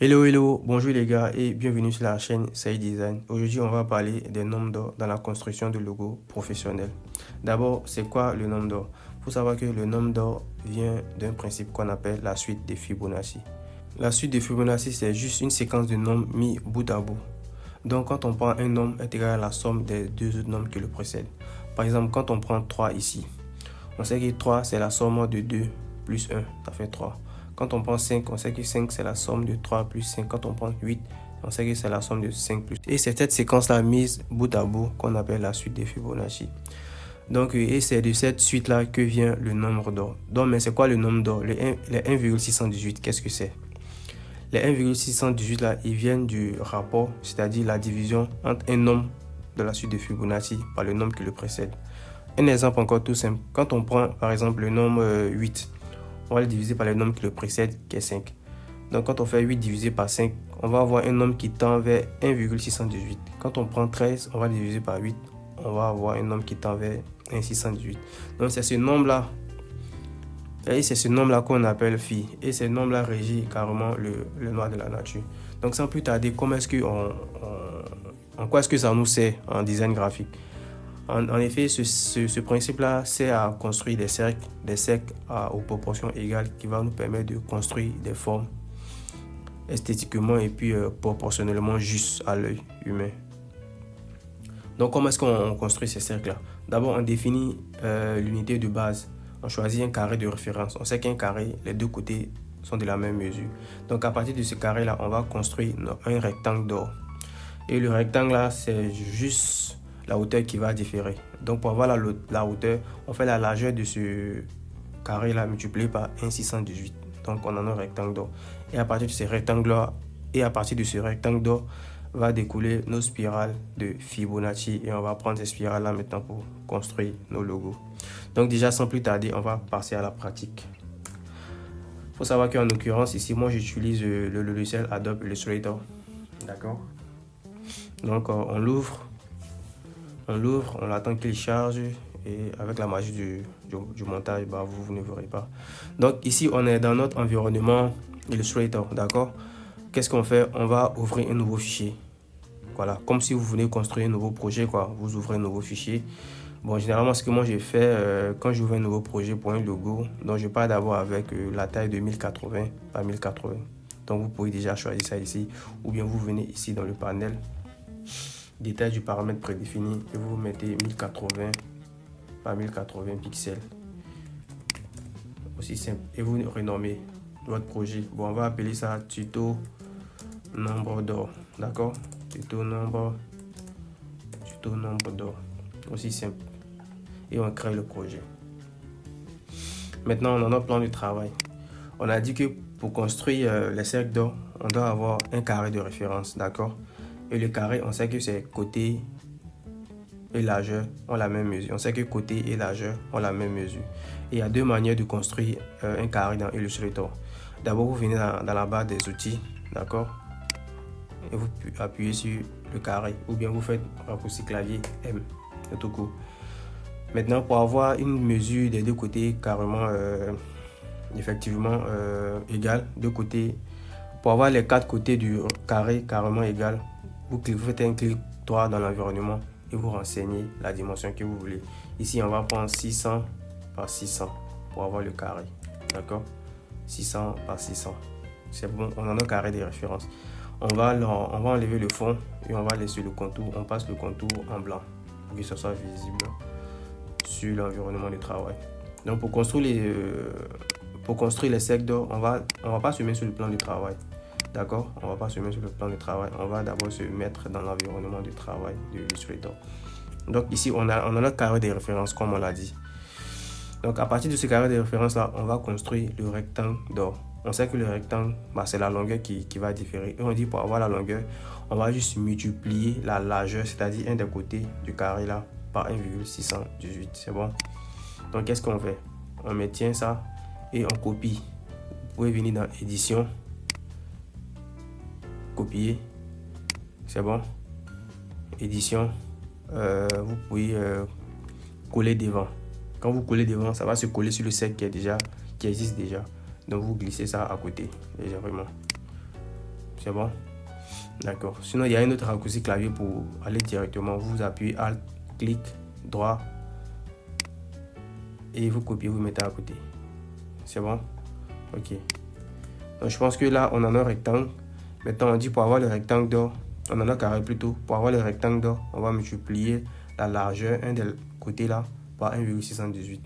Hello, bonjour les gars et bienvenue sur la chaîne Saïd Design. Aujourd'hui, on va parler des nombres d'or dans la construction de logos professionnels. D'abord, c'est quoi le nombre d'or? Il faut savoir que le nombre d'or vient d'un principe qu'on appelle la suite des Fibonacci. La suite des Fibonacci, c'est juste une séquence de nombres mis bout à bout. Donc, quand on prend un nombre est égal à la somme des deux autres nombres qui le précèdent. Par exemple, quand on prend 3 ici, on sait que 3 c'est la somme de 2 plus 1, ça fait 3. Quand on prend 5, on sait que 5 c'est la somme de 3 plus 5. Quand on prend 8, on sait que c'est la somme de 5 plus. Et c'est cette séquence-là mise bout à bout qu'on appelle la suite des Fibonacci. Donc, et c'est de cette suite-là que vient le nombre d'or. Donc, mais c'est quoi le nombre d'or? Les 1,618, qu'est-ce que c'est? Les 1,618 là, ils viennent du rapport, c'est-à-dire la division entre un nombre de la suite de Fibonacci par le nombre qui le précède. Un exemple encore tout simple. Quand on prend par exemple le nombre 8, on va le diviser par le nombre qui le précède, qui est 5. Donc quand on fait 8 divisé par 5, on va avoir un nombre qui tend vers 1,618. Quand on prend 13, on va diviser par 8, on va avoir un nombre qui tend vers 1,618. Donc c'est ce nombre-là. Et c'est ce nombre-là qu'on appelle phi. Et ce nombre-là régit carrément le loi de la nature. Donc sans plus tarder, en quoi est-ce que ça nous sert en design graphique? En effet, ce principe-là sert à construire des cercles aux proportions égales qui va nous permettre de construire des formes esthétiquement et puis proportionnellement justes à l'œil humain. Donc, comment est-ce qu'on construit ces cercles-là? D'abord, on définit l'unité de base. On choisit un carré de référence. On sait qu'un carré, les deux côtés sont de la même mesure. Donc, à partir de ce carré-là, on va construire un rectangle d'or. Et le rectangle-là, c'est juste la hauteur qui va différer. Donc pour avoir la hauteur, on fait la largeur de ce carré là multiplié par 1,618. Donc on en a un rectangle d'or. Et à partir de ce rectangle d'or va découler nos spirales de Fibonacci et on va prendre ces spirales là maintenant pour construire nos logos. Donc déjà sans plus tarder, on va passer à la pratique. Il faut savoir qu'en l'occurrence ici, moi j'utilise le logiciel Adobe Illustrator. D'accord. Donc on l'ouvre, on l'attend qu'il charge et avec la magie du montage, bah, vous ne verrez pas. Donc ici, on est dans notre environnement Illustrator, d'accord? Qu'est-ce qu'on fait? On va ouvrir un nouveau fichier. Voilà, comme si vous venez construire un nouveau projet, quoi. Vous ouvrez un nouveau fichier. Bon, généralement, ce que moi j'ai fait quand j'ouvre un nouveau projet pour un logo, donc je pars d'abord avec la taille de 1080 par 1080. Donc vous pouvez déjà choisir ça ici, ou bien vous venez ici dans le panel détail du paramètre prédéfini et vous mettez 1080 par 1080 pixels. Aussi simple. Et vous renommez votre projet. Bon, on va appeler ça tuto nombre d'or. D'accord? Tuto nombre d'or. Aussi simple. Et on crée le projet. Maintenant, on a notre plan de travail. On a dit que pour construire les cercles d'or, on doit avoir un carré de référence. D'accord? Et le carré, on sait que c'est côté et largeur ont la même mesure. On sait que côté et largeur ont la même mesure. Et il y a deux manières de construire un carré dans Illustrator. D'abord, vous venez dans la barre des outils, d'accord? Et vous appuyez sur le carré. Ou bien vous faites raccourci clavier M, de tout coup. Maintenant, pour avoir une mesure des deux côtés carrément, effectivement égale, deux côtés, pour avoir les quatre côtés du carré carrément égal, vous faites un clic droit dans l'environnement et vous renseignez la dimension que vous voulez. Ici, on va prendre 600 par 600 pour avoir le carré. D'accord? 600 par 600. C'est bon, on en a un carré de référence. On va enlever le fond et on va laisser le contour. On passe le contour en blanc pour que ce soit visible sur l'environnement de travail. Donc pour construire les cercles d'or, on va pas se mettre sur le plan de travail. D'accord? On va pas se mettre sur le plan de travail. On va d'abord se mettre dans l'environnement de travail de Illustrator. Donc ici, on a notre carré de référence, comme on l'a dit. Donc à partir de ce carré de référence là, on va construire le rectangle d'or. On sait que le rectangle, bah, c'est la longueur qui va différer. Et on dit pour avoir la longueur, on va juste multiplier la largeur, c'est-à-dire un des côtés du carré là, par 1,618. C'est bon? Donc qu'est-ce qu'on fait? On maintient ça et on copie. Vous pouvez venir dans édition, copier, c'est bon, édition, vous pouvez coller devant. Quand vous collez devant, ça va se coller sur le cercle qui existe déjà. Donc vous glissez ça à côté légèrement. C'est bon? D'accord. Sinon, il y a un autre raccourci clavier pour aller directement. Vous appuyez Alt, clic, droit et vous copiez, vous mettez à côté. C'est bon? Ok. Donc, je pense que là, on en a un rectangle. Maintenant, on dit pour avoir le rectangle d'or, on en a carré plutôt. Pour avoir le rectangle d'or, on va multiplier la largeur, un des côtés là, par 1,618.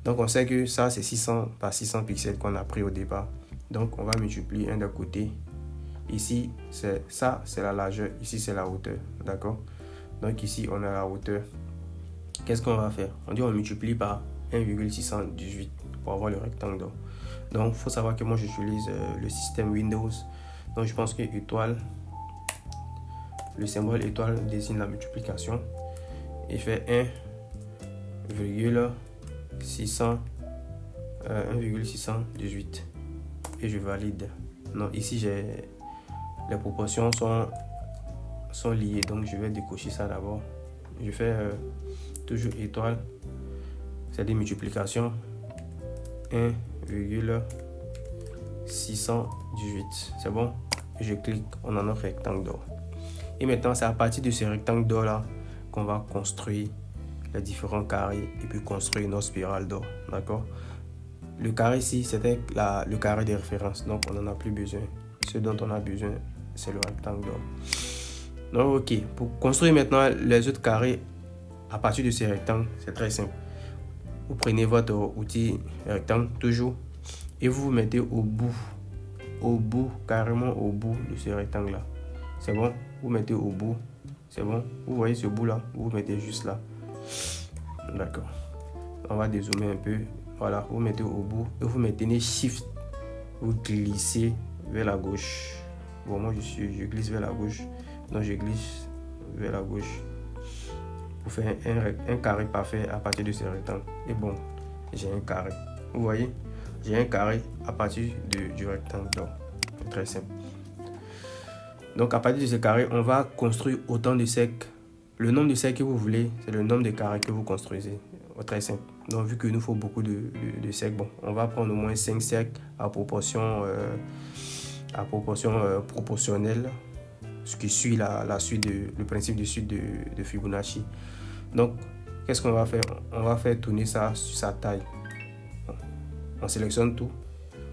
Donc, on sait que ça, c'est 600 par 600 pixels qu'on a pris au départ. Donc, on va multiplier un des côtés. Ici, c'est ça, c'est la largeur. Ici, c'est la hauteur. D'accord? Donc, ici, on a la hauteur. Qu'est-ce qu'on va faire? On dit on multiplie par 1,618 pour avoir le rectangle d'or. Donc, il faut savoir que moi, j'utilise le système Windows. Donc, je pense que étoile, le symbole étoile désigne la multiplication. Il fait 1,618. Et je valide. Non, ici, les proportions sont liées. Donc, je vais décocher ça d'abord. Je fais toujours étoile. C'est des multiplications. 1,618. C'est bon? Je clique, on a notre rectangle d'or. Et maintenant, c'est à partir de ce rectangle d'or là qu'on va construire les différents carrés et puis construire notre spirale d'or. D'accord? Le carré ici, c'était le carré de référence. Donc, on n'en a plus besoin. Ce dont on a besoin, c'est le rectangle d'or. Donc, ok. Pour construire maintenant les autres carrés à partir de ces rectangles, c'est très simple. Vous prenez votre outil rectangle toujours et vous vous mettez au bout, carrément au bout de ce rectangle là. C'est bon? Vous mettez au bout, c'est bon? Vous voyez ce bout là, vous mettez juste là. D'accord. On va dézoomer un peu. Voilà, vous mettez au bout et vous maintenez Shift. Vous glissez vers la gauche. Bon, moi je glisse vers la gauche. Donc je glisse vers la gauche. Pour faire un carré parfait à partir de ce rectangle. Et bon, j'ai un carré. Vous voyez? J'ai un carré à partir du rectangle. Donc, très simple. Donc, à partir de ce carré, on va construire autant de cercles. Le nombre de cercles que vous voulez, c'est le nombre de carrés que vous construisez. Très simple. Donc, vu qu'il nous faut beaucoup de cercles, bon, on va prendre au moins 5 cercles à proportion proportionnelle. Ce qui suit le principe de suite de Fibonacci. Donc, qu'est-ce qu'on va faire? On va faire tourner ça sur sa taille. On sélectionne tout.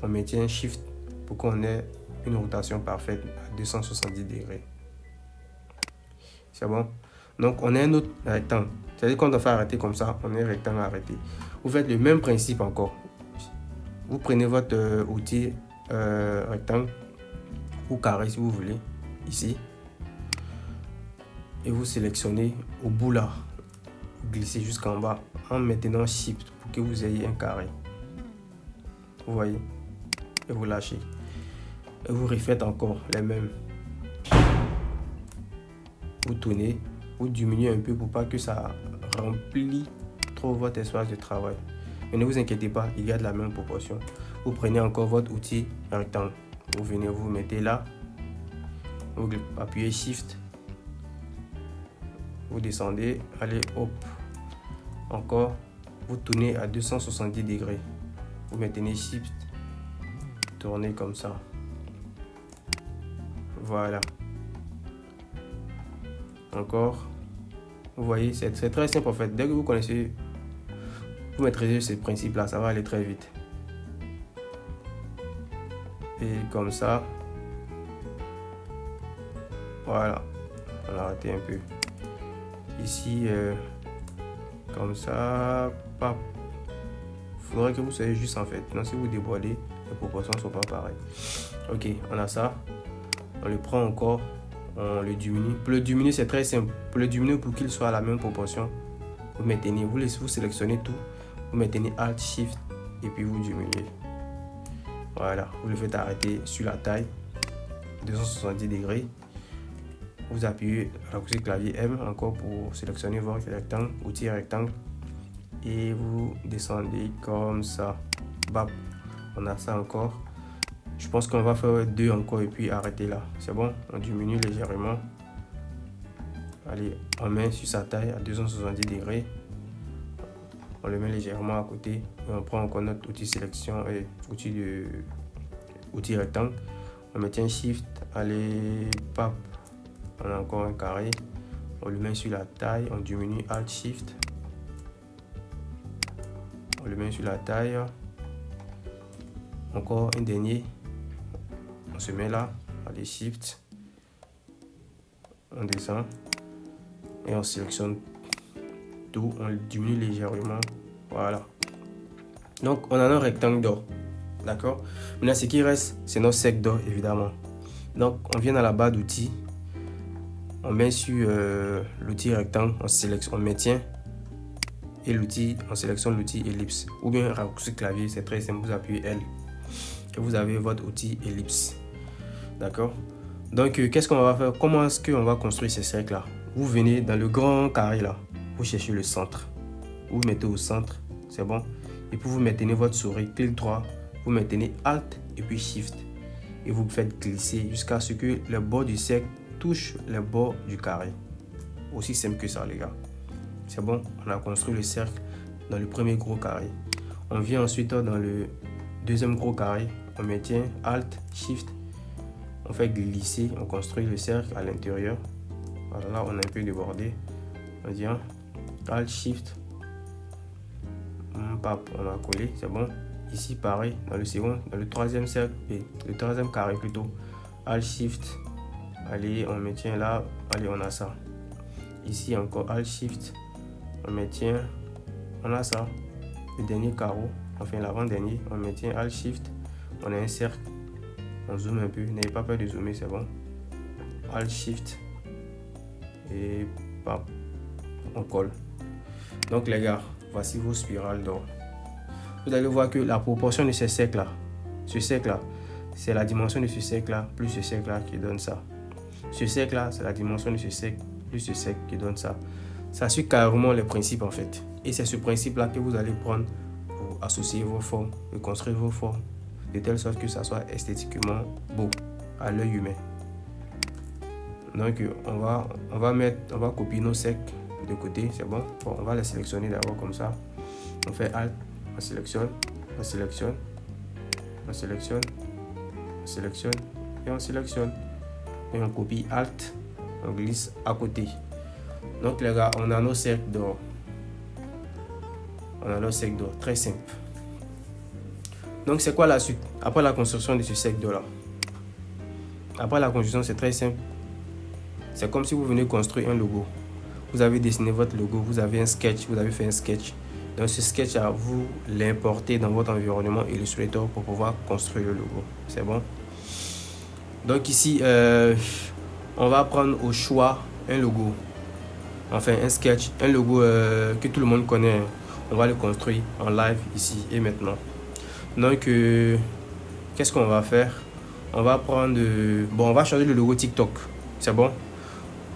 On maintient Shift pour qu'on ait une rotation parfaite à 270 degrés. C'est bon? Donc, on a un autre rectangle. C'est-à-dire qu'on doit faire arrêter comme ça. On a un rectangle arrêté. Vous faites le même principe encore. Vous prenez votre outil rectangle ou carré si vous voulez. Ici. Et vous sélectionnez au bout là. Vous glissez jusqu'en bas en maintenant Shift pour que vous ayez un carré. Vous voyez? Et vous lâchez. Et vous refaites encore les mêmes. Vous tournez, vous diminuez un peu pour pas que ça remplisse trop votre espace de travail. Mais ne vous inquiétez pas, il garde la même proportion. Vous prenez encore votre outil rectangle. Vous venez, vous mettez là. Vous appuyez Shift. Vous descendez, allez hop. Encore, vous tournez à 270 degrés. Vous maintenez Shift. Tournez comme ça. Voilà. Encore. Vous voyez, c'est très simple en fait. Dès que vous connaissez, vous maîtrisez ce principe-là, ça va aller très vite. Et comme ça. Voilà. On a raté un peu. Ici, comme ça. Il faudrait que vous soyez juste en fait. Non, si vous déboilez, les proportions ne sont pas pareilles. Ok, on a ça. On le prend encore. On le diminue. Pour le diminuer, c'est très simple. Pour le diminuer, pour qu'il soit à la même proportion, vous maintenez, vous sélectionnez tout. Vous maintenez Alt, Shift et puis vous diminuez. Voilà, vous le faites arrêter sur la taille. 270 degrés. Vous appuyez raccourci clavier M encore pour sélectionner votre rectangle, outil rectangle. Et vous descendez comme ça. Bap. On a ça encore. Je pense qu'on va faire 2 encore et puis arrêter là. C'est bon? On diminue légèrement. Allez, on met sur sa taille à 270 degrés. On le met légèrement à côté. Et on prend encore notre outil sélection et outil rectangle. On maintient Shift. Allez, pap. On a encore un carré. On le met sur la taille. On diminue Alt Shift. On le met sur la taille. Encore un dernier. On se met là. Allez, Shift. On descend. Et on sélectionne tout. On le diminue légèrement. Voilà. Donc, on a un rectangle d'or. D'accord? Maintenant, ce qui reste, c'est notre sec d'or, évidemment. Donc, on vient dans la barre d'outils. On met sur l'outil rectangle, on maintient. Et l'outil, on sélectionne l'outil ellipse. Ou bien raccourci clavier, c'est très simple. Vous appuyez L. Et vous avez votre outil ellipse. D'accord? Donc, qu'est-ce qu'on va faire? Comment est-ce qu'on va construire ces cercles-là? Vous venez dans le grand carré là. Vous cherchez le centre. Vous mettez au centre. C'est bon? Et puis vous maintenez votre souris, clic droit. Vous maintenez Alt et puis Shift. Et vous faites glisser jusqu'à ce que le bord du cercle touche le bord du carré. Aussi simple que ça, les gars. C'est bon, on a construit le cercle dans le premier gros carré. On vient ensuite dans le deuxième gros carré. On maintient Alt, Shift. On fait glisser, on construit le cercle à l'intérieur. Voilà, là on a un peu débordé. On vient Alt, Shift. On a collé, c'est bon. Ici pareil, dans le troisième cercle, le troisième carré plutôt. Alt, Shift. Allez, on maintient là. Allez, on a ça. Ici encore Alt, Shift. On maintient. On a ça. Le dernier carreau, enfin l'avant-dernier, on maintient Alt, Shift. On a un cercle. On zoome un peu. N'ayez pas peur de zoomer, c'est bon. Alt, Shift. Et pap, on colle. Donc les gars, voici vos spirales d'or. Vous allez voir que la proportion de ce cercle-là, c'est la dimension de ce cercle-là plus ce cercle-là qui donne ça. Ce cercle-là, c'est la dimension de ce cercle plus ce cercle qui donne ça. Ça suit carrément le principe en fait. Et c'est ce principe-là que vous allez prendre pour associer vos formes, et construire vos formes, de telle sorte que ça soit esthétiquement beau à l'œil humain. Donc on va copier nos cercles de côté, c'est bon. Bon, on va les sélectionner d'abord comme ça. On fait Alt, on sélectionne, on sélectionne, on sélectionne, on sélectionne et on sélectionne. Et on copie Alt, on glisse à côté. Donc les gars, on a nos cercles d'or. On a nos cercles d'or, très simple. Donc c'est quoi la suite? Après la construction de ce cercle d'or là. Après la construction, c'est très simple. C'est comme si vous venez construire un logo. Vous avez dessiné votre logo, vous avez un sketch, vous avez fait un sketch. Donc ce sketch, vous l'importez dans votre environnement Illustrator pour pouvoir construire le logo. C'est bon? Donc ici, on va prendre au choix un logo. Enfin, un sketch, un logo que tout le monde connaît. On va le construire en live ici et maintenant. Donc, qu'est-ce qu'on va faire? On va prendre... on va changer le logo TikTok. C'est bon?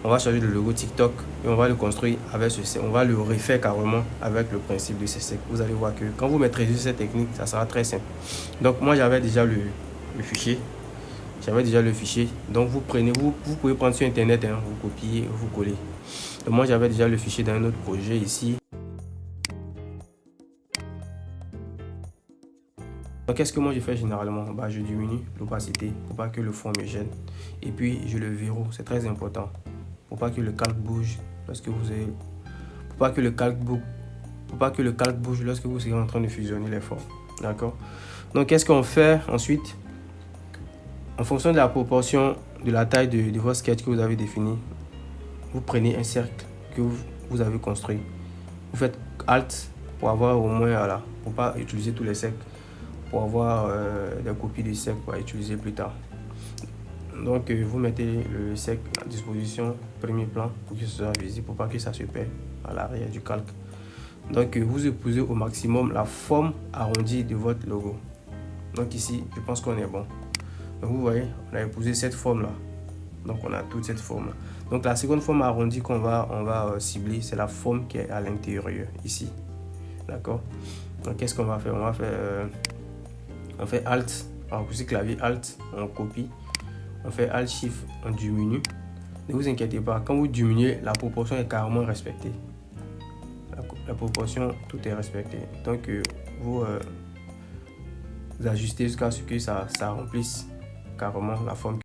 On va changer le logo TikTok et on va le construire avec ceci. On va le refaire carrément avec le principe de CC. Vous allez voir que quand vous maîtrisez cette technique, ça sera très simple. Donc, moi, j'avais déjà le fichier. Donc, vous pouvez prendre sur Internet, hein, vous copiez, vous collez. Donc, moi, j'avais déjà le fichier dans un autre projet ici. Donc, qu'est-ce que moi je fais généralement? Je diminue l'opacité pour pas que le fond me gêne. Et puis, je le verrouille. C'est très important. Pour pas que le calque bouge lorsque vous avez... Pour pas que le calque bouge lorsque vous serez en train de fusionner les formes. D'accord? Donc, qu'est-ce qu'on fait ensuite? En fonction de la proportion de la taille de votre sketch que vous avez défini, vous prenez un cercle que vous avez construit. Vous faites Alt pour avoir au moins, voilà, pour pas utiliser tous les cercles, pour avoir des copies de cercles pour utiliser plus tard. Donc vous mettez le cercle à disposition premier plan pour que ce soit visible, pour pas que ça se perde à l'arrière du calque. Donc vous épousez au maximum la forme arrondie de votre logo. Donc ici, je pense qu'on est bon. Donc vous voyez, on a épousé cette forme là. Donc on a toute cette forme là. Donc la seconde forme arrondie qu'on va cibler, c'est la forme qui est à l'intérieur ici. D'accord? Donc qu'est-ce qu'on va faire? On fait Alt, on appuie clavier Alt, on copie. On fait Alt Shift, on diminue. Ne vous inquiétez pas, quand vous diminuez, la proportion est carrément respectée. La proportion, tout est respecté. Donc vous ajustez jusqu'à ce que ça remplisse carrément la forme